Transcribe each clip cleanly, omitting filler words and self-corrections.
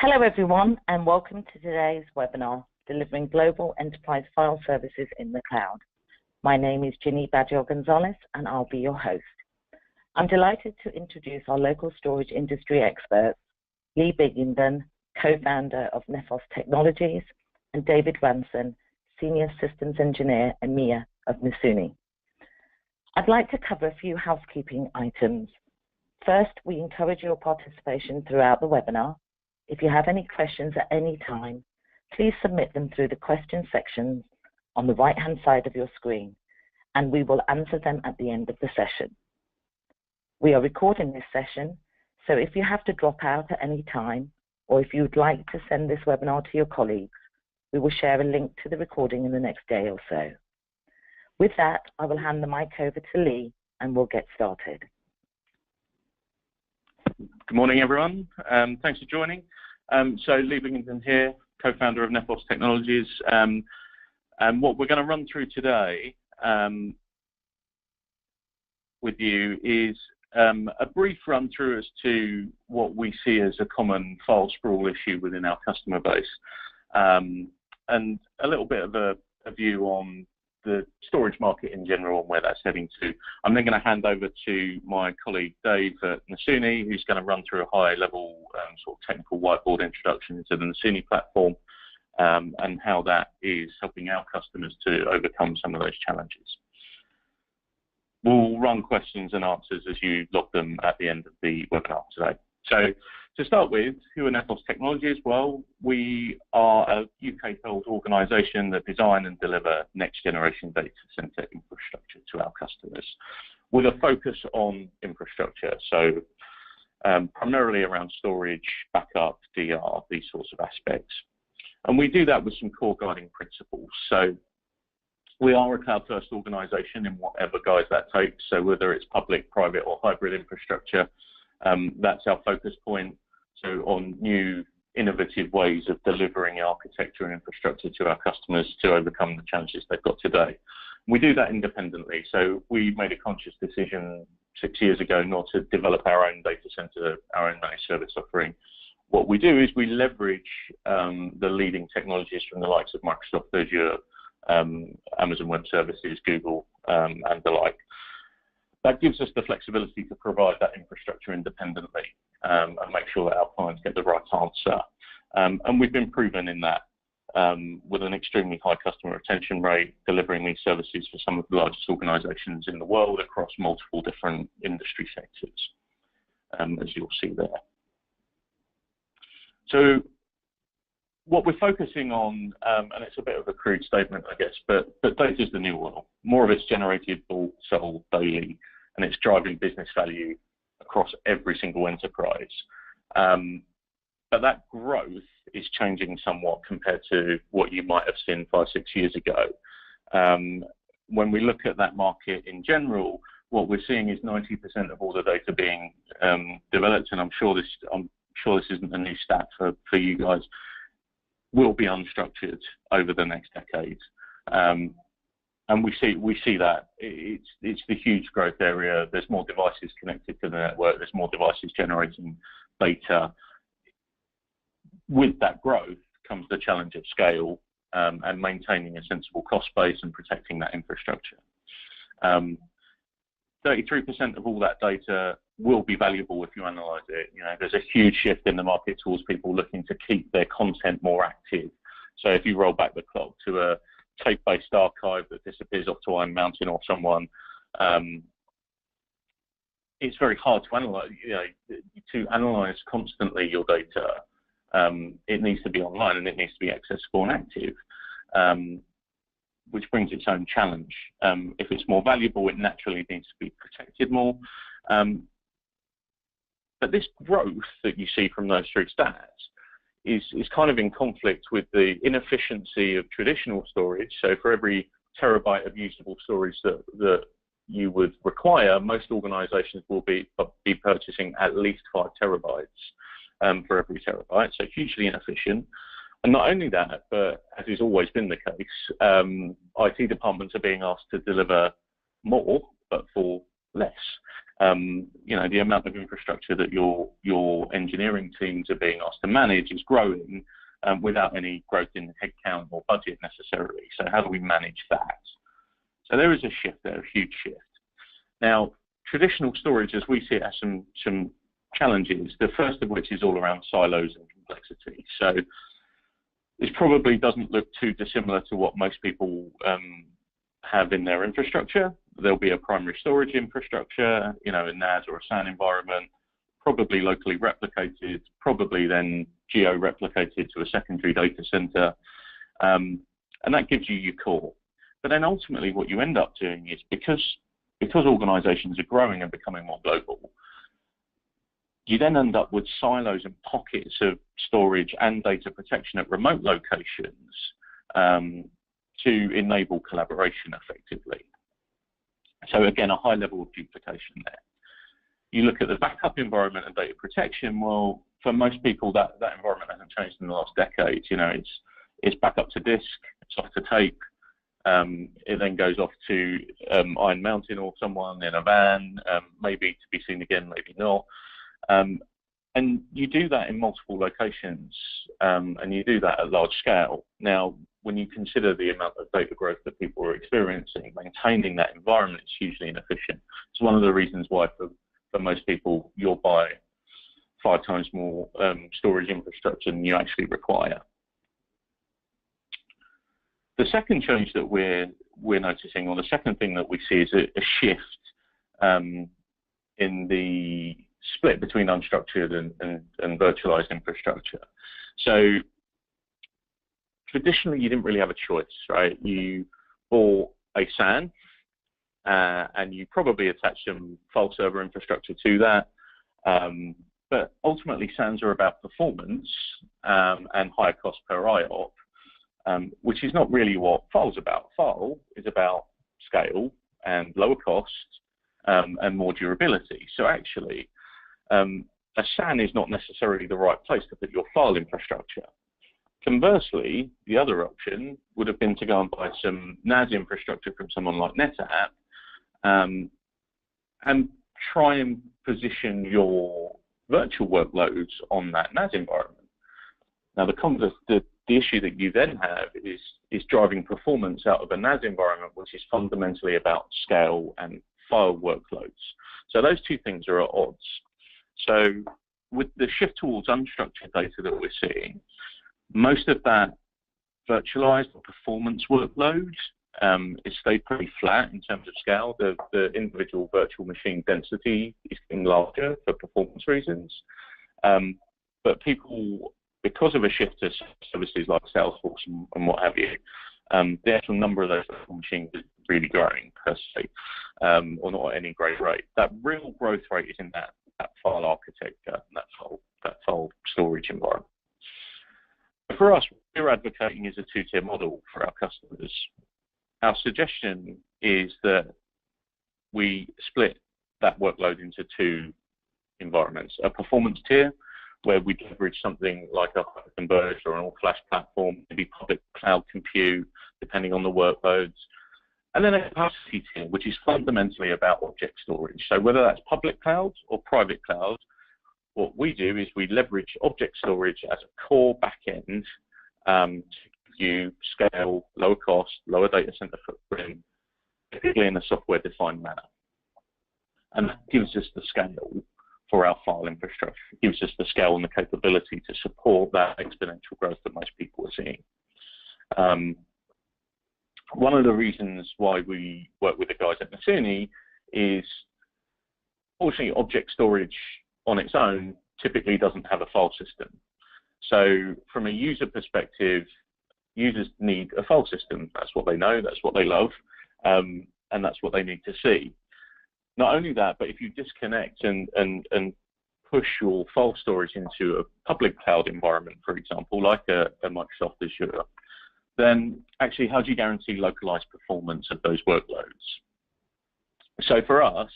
Hello everyone, and welcome to today's webinar, Delivering Global Enterprise File Services in the Cloud. My name is Ginny Badger-Gonzalez, and I'll be your host. I'm delighted to introduce our local storage industry experts, Lee Bigington, co-founder of Nephos Technologies, and David Ranson, Senior Systems Engineer EMEA of Nasuni. I'd like to cover a few housekeeping items. First, we encourage your participation throughout the webinar. If you have any questions at any time, please submit them through the question section on the right-hand side of your screen, and we will answer them at the end of the session. We are recording this session, so if you have to drop out at any time, or if you would like to send this webinar to your colleagues, we will share a link to the recording in the next day or so. With that, I will hand the mic over to Lee, and we'll get started. Good morning, everyone. Thanks for joining. So Lee Bigington here, co-founder of Nephos Technologies. And what we're going to run through today with you is a brief run through as to what we see as a common file sprawl issue within our customer base, and a little bit of a view on the storage market in general and where that's heading to. I'm then going to hand over to my colleague Dave at Nasuni, who's going to run through a high-level sort of technical whiteboard introduction to the Nasuni platform and how that is helping our customers to overcome some of those challenges. We'll run questions and answers as you log them at the end of the webinar today. So to start with, who are Nephos Technologies? Well, we are a UK-held organisation that design and deliver next-generation data centre infrastructure to our customers, with a focus on infrastructure, so primarily around storage, backup, DR, these sorts of aspects. And we do that with some core guiding principles. So we are a cloud-first organisation in whatever guise that takes, so whether it's public, private or hybrid infrastructure, that's our focus point. So on new innovative ways of delivering architecture and infrastructure to our customers to overcome the challenges they've got today. We do that independently. So we made a conscious decision 6 years ago not to develop our own data center, our own managed service offering. What we do is we leverage the leading technologies from the likes of Microsoft Azure, Amazon Web Services, Google, and the like. That gives us the flexibility to provide that infrastructure independently and make sure that our clients get the right answer. And we've been proven in that with an extremely high customer retention rate, delivering these services for some of the largest organisations in the world across multiple different industry sectors, as you'll see there. So what we're focusing on, and it's a bit of a crude statement, I guess, but data is the new oil. More of it's generated, bought, sold daily, and it's driving business value across every single enterprise. But that growth is changing somewhat compared to what you might have seen 5 or 6 years ago. When we look at that market in general, what we're seeing is 90% of all the data being developed, and I'm sure this isn't a new stat for you guys, will be unstructured over the next decade. And we see that it's the huge growth area. There's more devices connected to the network. There's more devices generating data. With that growth comes the challenge of scale and maintaining a sensible cost base and protecting that infrastructure. 33% of all that data will be valuable if you analyze it. You know, there's a huge shift in the market towards people looking to keep their content more active. So if you roll back the clock to a tape-based archive that disappears off to Iron Mountain or someone, it's very hard to analyze. You know, to analyze constantly your data, it needs to be online and it needs to be accessible and active, which brings its own challenge. If it's more valuable, it naturally needs to be protected more. But this growth that you see from those three stats is kind of in conflict with the inefficiency of traditional storage. So for every terabyte of usable storage that you would require, most organizations will be purchasing at least 5 terabytes for every terabyte, so hugely inefficient. And not only that, but as has always been the case, IT departments are being asked to deliver more, but for less. You know, the amount of infrastructure that your engineering teams are being asked to manage is growing without any growth in headcount or budget necessarily. So how do we manage that? So there is a shift there, a huge shift. Now, traditional storage, as we see it, has some challenges, the first of which is all around silos and complexity. So this probably doesn't look too dissimilar to what most people have in their infrastructure. There'll be a primary storage infrastructure, you know, a NAS or a SAN environment, probably locally replicated, probably then geo-replicated to a secondary data center, and that gives you your core. But then ultimately what you end up doing is, because organizations are growing and becoming more global, you then end up with silos and pockets of storage and data protection at remote locations to enable collaboration effectively. So again, a high level of duplication there. You look at the backup environment and data protection. Well, for most people, that environment hasn't changed in the last decade. You know, it's back up to disk, it's off to tape. It then goes off to Iron Mountain or someone in a van, maybe to be seen again, maybe not. And you do that in multiple locations, and you do that at large scale. Now, when you consider the amount of data growth that people are experiencing, maintaining that environment is hugely inefficient. It's one of the reasons why for most people, you'll buy 5 times more storage infrastructure than you actually require. The second change that we're noticing, or the second thing that we see, is a shift in the split between unstructured and virtualized infrastructure. So traditionally, you didn't really have a choice, right? You bought a SAN, and you probably attached some file server infrastructure to that. But ultimately, SANs are about performance and higher cost per IOP, which is not really what file's about. File is about scale and lower cost and more durability. So actually, a SAN is not necessarily the right place to put your file infrastructure. Conversely, the other option would have been to go and buy some NAS infrastructure from someone like NetApp and try and position your virtual workloads on that NAS environment. Now, the issue that you then have is driving performance out of a NAS environment, which is fundamentally about scale and file workloads. So those two things are at odds. So with the shift towards unstructured data that we're seeing, most of that virtualized or performance workload is stayed pretty flat in terms of scale. The individual virtual machine density is getting larger for performance reasons. But people, because of a shift to services like Salesforce and what have you, the actual number of those virtual machines is really growing per se, or not at any great rate. That real growth rate is in that file architecture and that file storage environment. For us, we're advocating is a two-tier model for our customers. Our suggestion is that we split that workload into 2 environments: a performance tier, where we leverage something like a converged or an all-flash platform, maybe public cloud compute, depending on the workloads, and then a capacity tier, which is fundamentally about object storage. So whether that's public cloud or private cloud, what we do is we leverage object storage as a core backend to give you scale, lower cost, lower data center footprint, particularly in a software-defined manner. And that gives us the scale for our file infrastructure. It gives us the scale and the capability to support that exponential growth that most people are seeing. One of the reasons why we work with the guys at Nasuni is, fortunately, object storage on its own typically doesn't have a file system. So from a user perspective, users need a file system. That's what they know, that's what they love, and that's what they need to see. Not only that, but if you disconnect and push your file storage into a public cloud environment, for example, like a Microsoft Azure, then actually how do you guarantee localized performance of those workloads? So for us,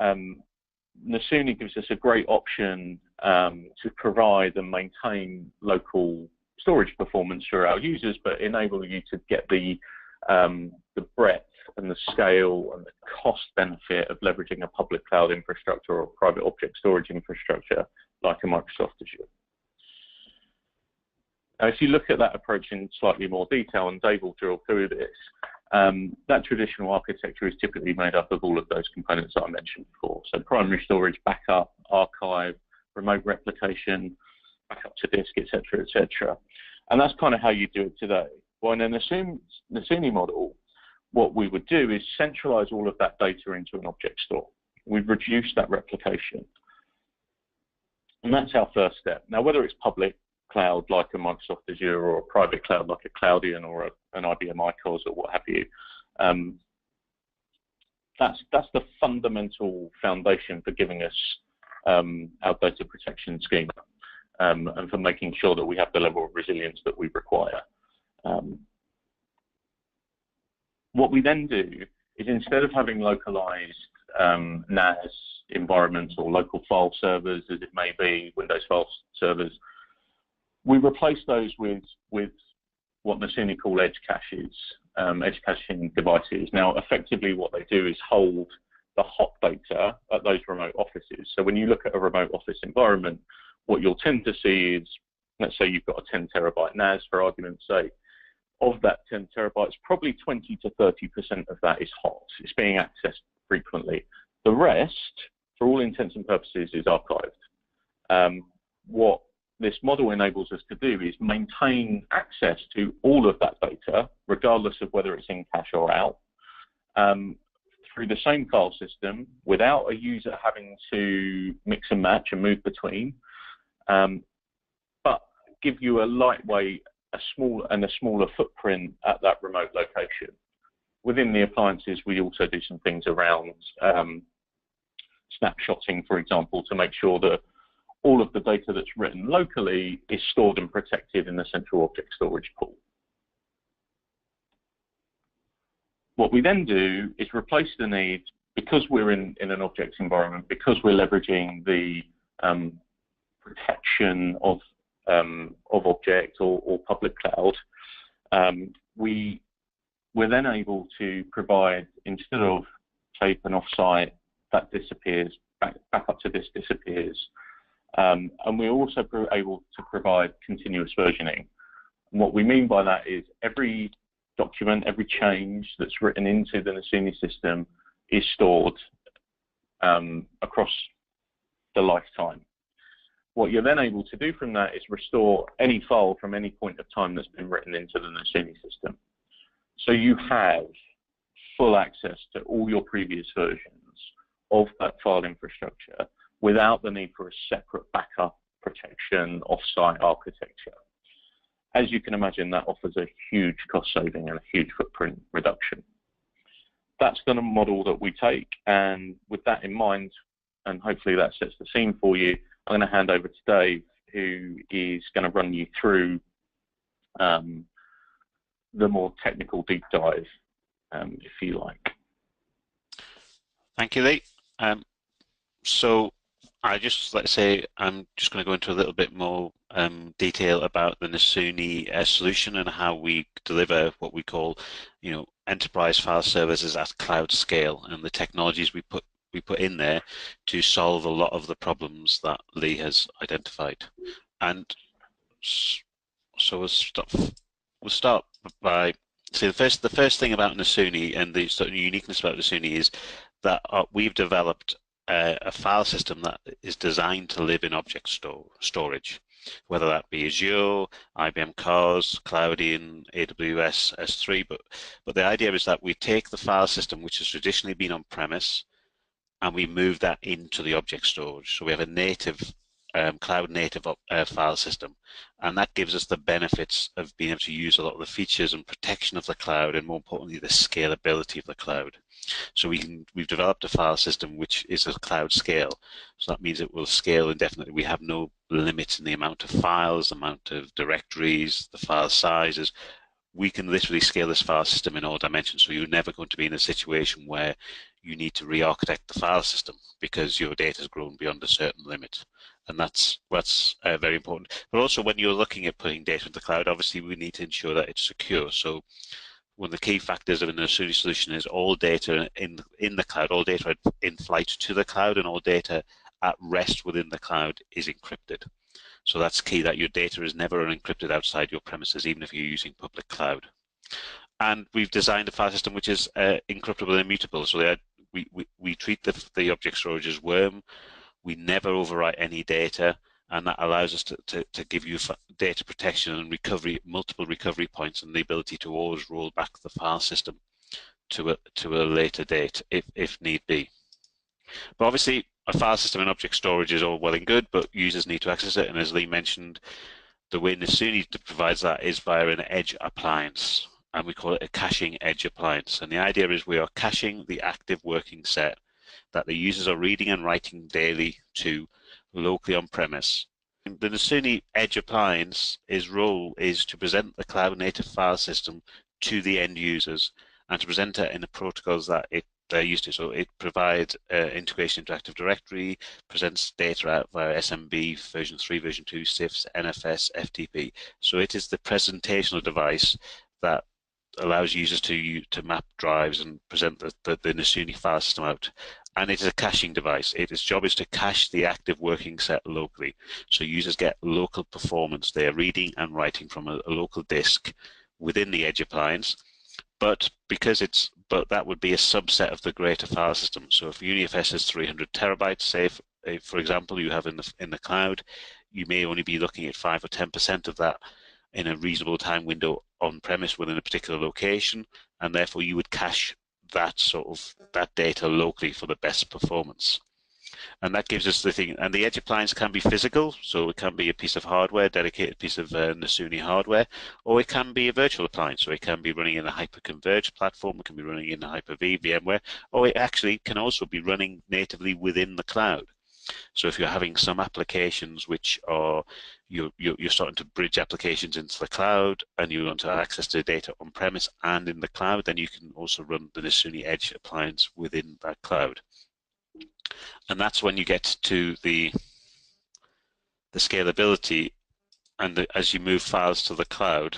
Nasuni gives us a great option to provide and maintain local storage performance for our users, but enable you to get the breadth and the scale and the cost benefit of leveraging a public cloud infrastructure or private object storage infrastructure like a Microsoft Azure. Now, if you look at that approach in slightly more detail, and Dave will drill through this, that traditional architecture is typically made up of all of those components that I mentioned before. So primary storage, backup, archive, remote replication, backup to disk, etc., etc. And that's kind of how you do it today. Well, in a Nasuni model, what we would do is centralize all of that data into an object store. We've reduced that replication. And that's our first step. Now, whether it's public cloud like a Microsoft Azure or a private cloud like a Cloudian or an IBM ICOS or what have you, that's the fundamental foundation for giving us our data protection schema and for making sure that we have the level of resilience that we require. What we then do is, instead of having localized NAS environments or local file servers, as it may be, Windows file servers, we replace those with what Nasuni call edge caches, edge caching devices. Now, effectively what they do is hold the hot data at those remote offices. So when you look at a remote office environment, what you'll tend to see is, let's say you've got a 10 terabyte NAS, for argument's sake. Of that 10 terabytes, probably 20 to 30% of that is hot. It's being accessed frequently. The rest, for all intents and purposes, is archived. What this model enables us to do is maintain access to all of that data, regardless of whether it's in cache or out, through the same file system, without a user having to mix and match and move between, but give you a lightweight, a smaller footprint at that remote location. Within the appliances, we also do some things around snapshotting, for example, to make sure that all of the data that's written locally is stored and protected in the central object storage pool. What we then do is replace the need, because we're in an object environment, because we're leveraging the protection of object or public cloud, we're then able to provide, instead of tape and offsite, that disappears, back up to this disappears. And we're also able to provide continuous versioning. And what we mean by that is every document, every change that's written into the Nasuni system is stored across the lifetime. What you're then able to do from that is restore any file from any point of time that's been written into the Nasuni system. So you have full access to all your previous versions of that file infrastructure without the need for a separate backup, protection, offsite architecture. As you can imagine, that offers a huge cost saving and a huge footprint reduction. That's the model that we take, and with that in mind, and hopefully that sets the scene for you, I'm going to hand over to Dave, who is going to run you through the more technical deep dive, if you like. Thank you, Lee. So I'm just going to go into a little bit more detail about the Nasuni solution and how we deliver what we call, enterprise file services at cloud scale, and the technologies we put in there to solve a lot of the problems that Lee has identified. And so we'll start by the first thing about Nasuni, and the sort of uniqueness about Nasuni, is that we've developed a file system that is designed to live in object storage, whether that be Azure, IBM COS, Cloudian, AWS S3. But the idea is that we take the file system, which has traditionally been on premise, and we move that into the object storage. So we have a native, cloud native file system, and that gives us the benefits of being able to use a lot of the features and protection of the cloud, and more importantly, the scalability of the cloud. So we've developed a file system which is a cloud scale. So that means it will scale indefinitely. We have no limits in the amount of files, the amount of directories, the file sizes. We can literally scale this file system in all dimensions. So you're never going to be in a situation where you need to re-architect the file system because your data has grown beyond a certain limit. And that's very important. But also, when you're looking at putting data into the cloud, obviously we need to ensure that it's secure. So one of the key factors of a Nasuni solution is all data in the cloud, all data in flight to the cloud, and all data at rest within the cloud is encrypted. So that's key, that your data is never unencrypted outside your premises, even if you're using public cloud. And we've designed a file system which is encryptable and immutable. So we treat the object storage as worm. We never overwrite any data, and that allows us to give you data protection and recovery, multiple recovery points, and the ability to always roll back the file system to a later date if need be. But obviously, a file system and object storage is all well and good, but users need to access it. And as Lee mentioned, the way Nasuni provides that is via an edge appliance, and we call it a caching edge appliance. And the idea is we are caching the active working set that the users are reading and writing daily to locally on premise. The Nasuni Edge Appliance, its role is to present the cloud-native file system to the end users and to present it in the protocols that they're used to. So it provides integration into Active Directory, presents data out via SMB, version 3, version 2, CIFS, NFS, FTP. So it is the presentational device that allows users to map drives and present the Nasuni file system out. And it is a caching device. Its job is to cache the active working set locally. So users get local performance. They are reading and writing from a local disk within the Edge appliance. But that would be a subset of the greater file system. So if UniFS is 300 terabytes, say for example you have in the cloud, you may only be looking at 5 or 10% of that in a reasonable time window on premise within a particular location, and therefore you would cache that data locally for the best performance. And that gives us the thing, and the Edge appliance can be physical, so it can be a piece of hardware, dedicated piece of Nasuni hardware, or it can be a virtual appliance, so it can be running in a hyper-converged platform, it can be running in a Hyper-V, VMware, or it actually can also be running natively within the cloud. So if you're having some applications which are, you're starting to bridge applications into the cloud and you want to access the data on premise and in the cloud, then you can also run the Nasuni Edge appliance within that cloud. And that's when you get to the scalability, and as you move files to the cloud,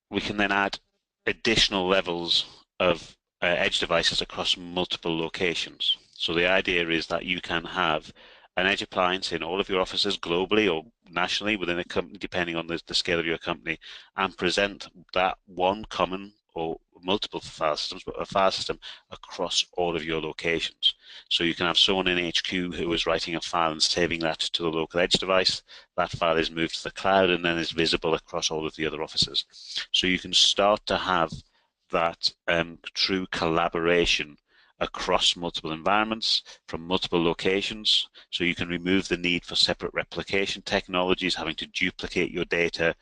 we can then add additional levels of edge devices across multiple locations. So the idea is that you can have an edge appliance in all of your offices globally or nationally within a company, depending on the scale of your company, and present that one common or multiple file systems, but a file system across all of your locations. So you can have someone in HQ who is writing a file and saving that to the local edge device. That file is moved to the cloud and then is visible across all of the other offices. So you can start to have that true collaboration across multiple environments from multiple locations. So you can remove the need for separate replication technologies, having to duplicate your data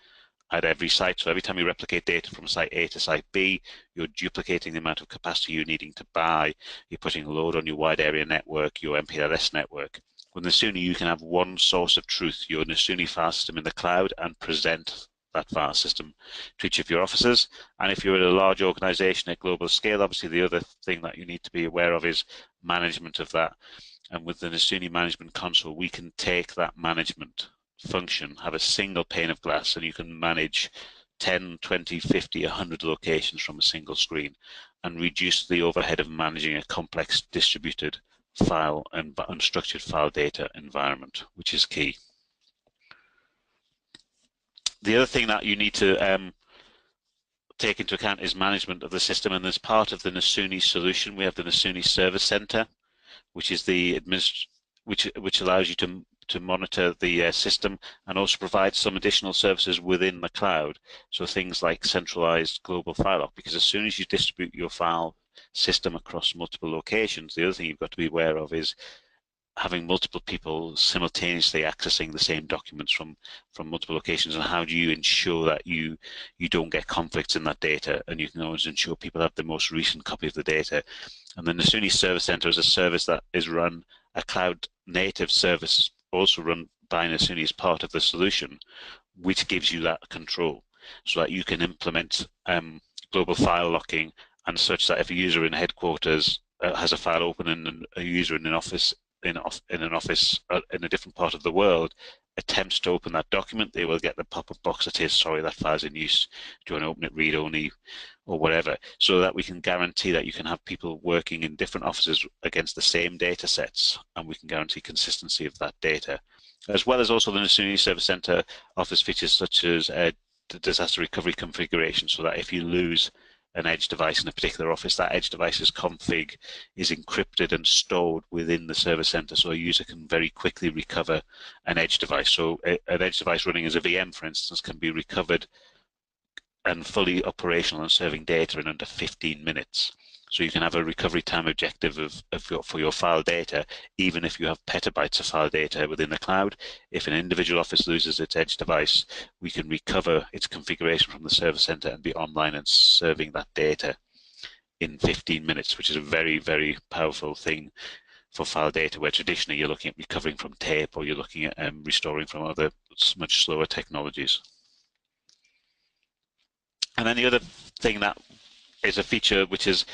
at every site. So every time you replicate data from site A to site B, you're duplicating the amount of capacity you're needing to buy. You're putting a load on your wide area network, your MPLS network. With Nasuni, you can have one source of truth, your Nasuni file system in the cloud, and present that file system to each of your offices. And if you're at a large organization at global scale, obviously the other thing that you need to be aware of is management of that. And with the Nasuni Management Console, we can take that management function, have a single pane of glass, and you can manage 10, 20, 50, 100 locations from a single screen and reduce the overhead of managing a complex distributed file and unstructured file data environment, which is key. The other thing that you need to take into account is management of the system, and as part of the Nasuni solution, we have the Nasuni Service Center, which is which allows you to monitor the system and also provide some additional services within the cloud. So things like centralized global file lock, because as soon as you distribute your file system across multiple locations, the other thing you've got to be aware of is having multiple people simultaneously accessing the same documents from multiple locations, and how do you ensure that you don't get conflicts in that data, and you can always ensure people have the most recent copy of the data. And the Nasuni Service Center is a service that is run, a cloud native service also run by Nasuni as part of the solution, which gives you that control so that you can implement global file locking, and such that if a user in headquarters has a file open and a user in an office in a different part of the world attempts to open that document, they will get the pop-up box that says, sorry, that file's in use. Do you want to open it read-only or whatever? So that we can guarantee that you can have people working in different offices against the same data sets, and we can guarantee consistency of that data. As well as also the Nasuni Service Center offers features such as the disaster recovery configuration, so that if you lose an edge device in a particular office, that edge device's config is encrypted and stored within the service center, so a user can very quickly recover an edge device. So an edge device running as a VM, for instance, can be recovered and fully operational and serving data in under 15 minutes. So you can have a recovery time objective for your file data, even if you have petabytes of file data within the cloud. If an individual office loses its edge device, we can recover its configuration from the service center and be online and serving that data in 15 minutes, which is a very, very powerful thing for file data, where traditionally you're looking at recovering from tape, or you're looking at restoring from other much slower technologies. And then the other thing that is a feature which is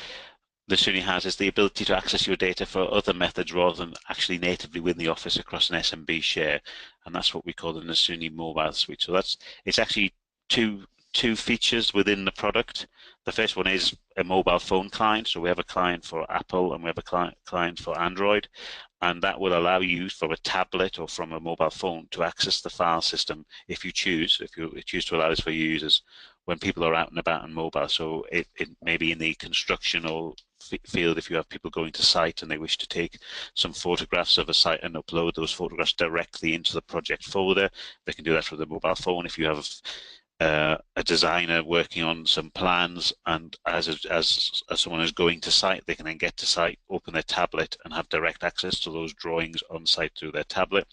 Nasuni has is the ability to access your data for other methods rather than actually natively within the office across an SMB share, and that's what we call the Nasuni Mobile Suite. So it's actually two features within the product. The first one is a mobile phone client. So we have a client for Apple and we have a client for Android, and that will allow you from a tablet or from a mobile phone to access the file system if you choose to allow this for your users when people are out and about on mobile. So it may be in the construction or field, if you have people going to site and they wish to take some photographs of a site and upload those photographs directly into the project folder, they can do that through the mobile phone. If you have a designer working on some plans, and as someone is going to site, they can then get to site, open their tablet and have direct access to those drawings on site through their tablet.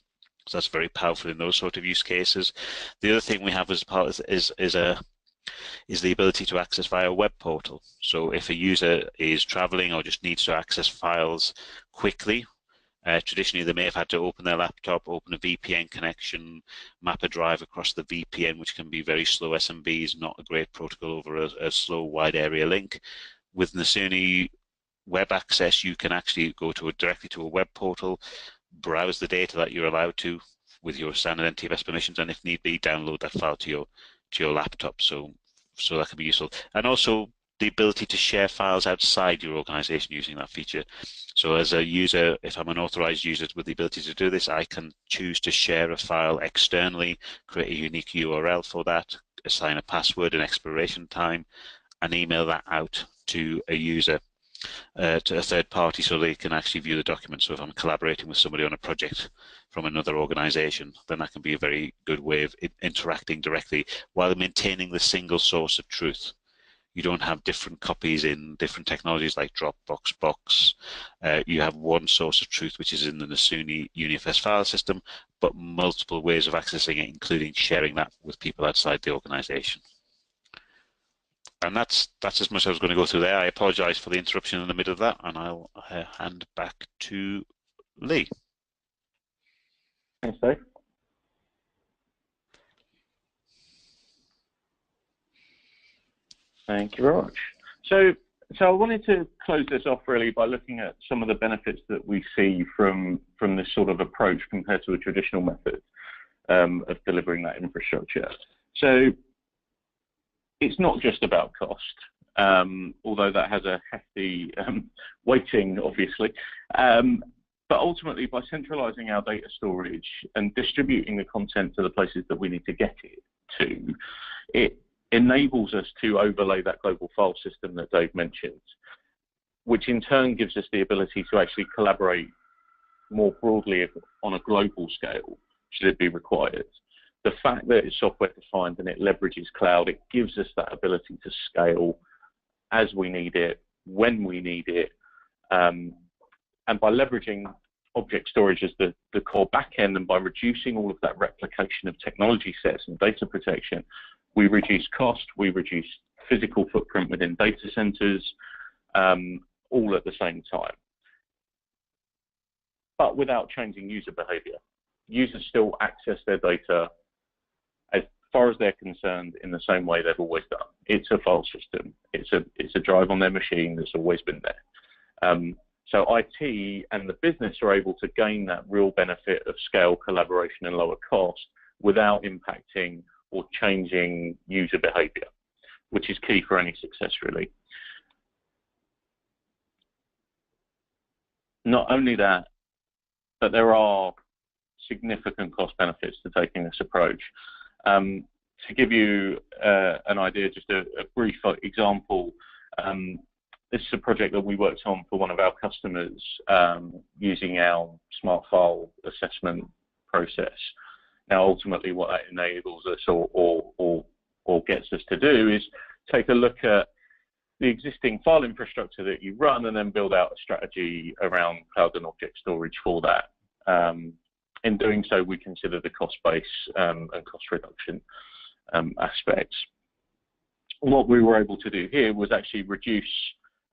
So that's very powerful in those sort of use cases. The other thing we have as part is the ability to access via a web portal. So if a user is traveling or just needs to access files quickly, traditionally they may have had to open their laptop, open a VPN connection, map a drive across the VPN, which can be very slow. SMB is not a great protocol over a slow wide area link. With Nasuni Web Access, you can actually go directly to a web portal, browse the data that you're allowed to with your standard NTFS permissions, and if need be, download that file to your laptop. So that can be useful. And also the ability to share files outside your organization using that feature. So as a user, if I'm an authorized user with the ability to do this, I can choose to share a file externally, create a unique URL for that, assign a password and expiration time, and email that out to a user, to a third party, so they can actually view the document. So if I'm collaborating with somebody on a project from another organization, then that can be a very good way of interacting directly while maintaining the single source of truth. You don't have different copies in different technologies like Dropbox, Box. You have one source of truth, which is in the Nasuni UniFS file system, but multiple ways of accessing it, including sharing that with people outside the organization. And that's as much as I was going to go through there. I apologize for the interruption in the middle of that, and I'll hand back to Lee. Thanks, Dave. Thank you very much. So I wanted to close this off really by looking at some of the benefits that we see from this sort of approach compared to a traditional method of delivering that infrastructure. So it's not just about cost, although that has a hefty weighting, obviously. But ultimately, by centralizing our data storage and distributing the content to the places that we need to get it to, it enables us to overlay that global file system that Dave mentioned, which in turn gives us the ability to actually collaborate more broadly on a global scale, should it be required. The fact that it's software defined and it leverages cloud, it gives us that ability to scale as we need it, when we need it, and by leveraging object storage as the core backend, and by reducing all of that replication of technology sets and data protection, we reduce cost, we reduce physical footprint within data centers, all at the same time. But without changing user behavior. Users still access their data as far as they're concerned in the same way they've always done. It's a file system. It's a drive on their machine that's always been there. So IT and the business are able to gain that real benefit of scale, collaboration, and lower cost without impacting or changing user behavior, which is key for any success, really. Not only that, but there are significant cost benefits to taking this approach. To give you an idea, just a brief example, this is a project that we worked on for one of our customers using our smart file assessment process. Now, ultimately, what that enables us or gets us to do is take a look at the existing file infrastructure that you run and then build out a strategy around cloud and object storage for that. In doing so, we consider the cost base and cost reduction aspects. What we were able to do here was actually reduce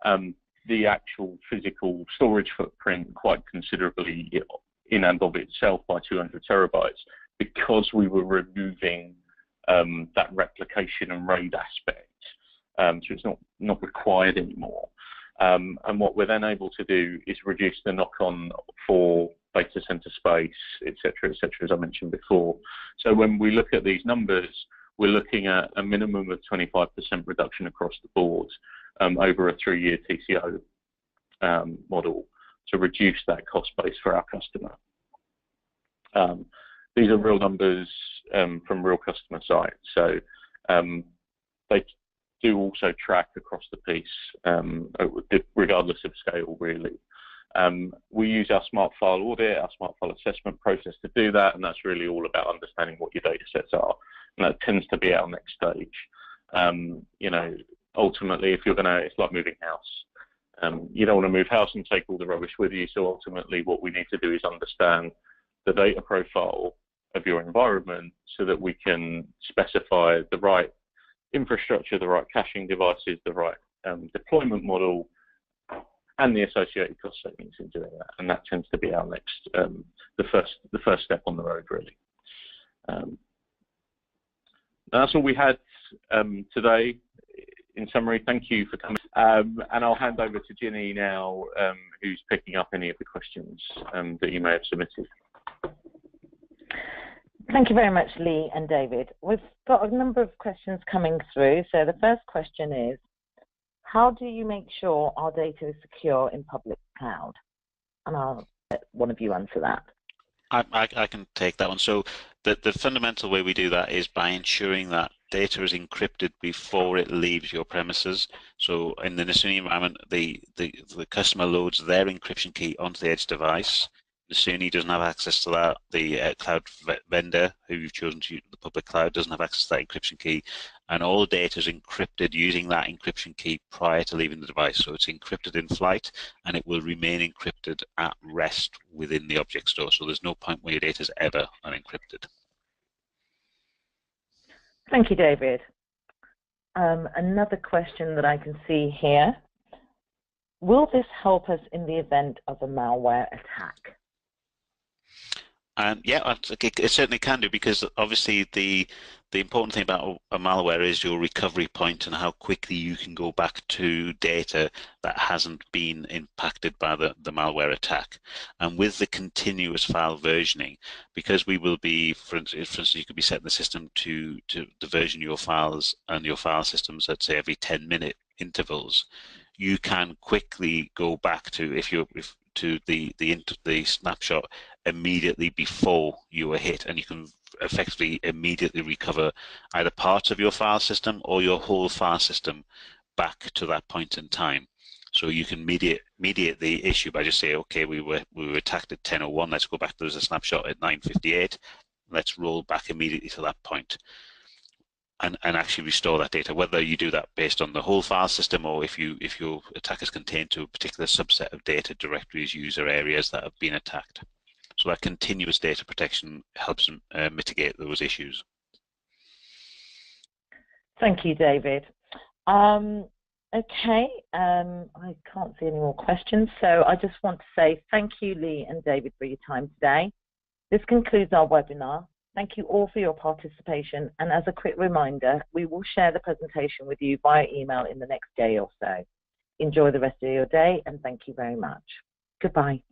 the actual physical storage footprint quite considerably in and of itself by 200 terabytes because we were removing that replication and RAID aspect. So it's not required anymore. And what we're then able to do is reduce the knock-on for data center space, et cetera, as I mentioned before. So when we look at these numbers, we're looking at a minimum of 25% reduction across the board over a 3-year TCO model to reduce that cost base for our customer. These are real numbers from real customer sites. So they do also track across the piece, regardless of scale, really. We use our smart file audit, our smart file assessment process to do that, and that's really all about understanding what your data sets are. And that tends to be our next stage. You know, ultimately, if you're it's like moving house. You don't want to move house and take all the rubbish with you, so ultimately what we need to do is understand the data profile of your environment so that we can specify the right infrastructure, the right caching devices, the right deployment model, and the associated cost savings in doing that. And that tends to be our next, the first step on the road, really. That's all we had today. In summary, thank you for coming. And I'll hand over to Ginny now, who's picking up any of the questions that you may have submitted. Thank you very much, Lee and David. We've got a number of questions coming through. So the first question is, how do you make sure our data is secure in public cloud? And I'll let one of you answer that. I can take that one. So the fundamental way we do that is by ensuring that data is encrypted before it leaves your premises. So in the Nasuni environment, the customer loads their encryption key onto the edge device. Nasuni doesn't have access to that. The cloud vendor who you've chosen to use the public cloud doesn't have access to that encryption key. And all data is encrypted using that encryption key prior to leaving the device. So it's encrypted in flight, and it will remain encrypted at rest within the object store. So there's no point where your data is ever unencrypted. Thank you, David. Another question that I can see here. Will this help us in the event of a malware attack? Yeah, it certainly can do, because obviously the important thing about a malware is your recovery point and how quickly you can go back to data that hasn't been impacted by the malware attack. And with the continuous file versioning, because we will be, for instance, you could be setting the system to version your files and your file systems at, say, every 10-minute intervals, you can quickly go back to to the snapshot immediately before you were hit, and you can effectively immediately recover either parts of your file system or your whole file system back to that point in time. So you can mediate the issue by just saying, okay, we were attacked at 10:01. Let's go back. There's a snapshot at 9:58. Let's roll back immediately to that point. And actually restore that data, whether you do that based on the whole file system or if your attack is contained to a particular subset of data, directories, user areas that have been attacked. So that continuous data protection helps mitigate those issues. Thank you, David. Okay, I can't see any more questions, so I just want to say thank you, Lee and David, for your time today. This concludes our webinar. Thank you all for your participation, and as a quick reminder, we will share the presentation with you via email in the next day or so. Enjoy the rest of your day, and thank you very much. Goodbye.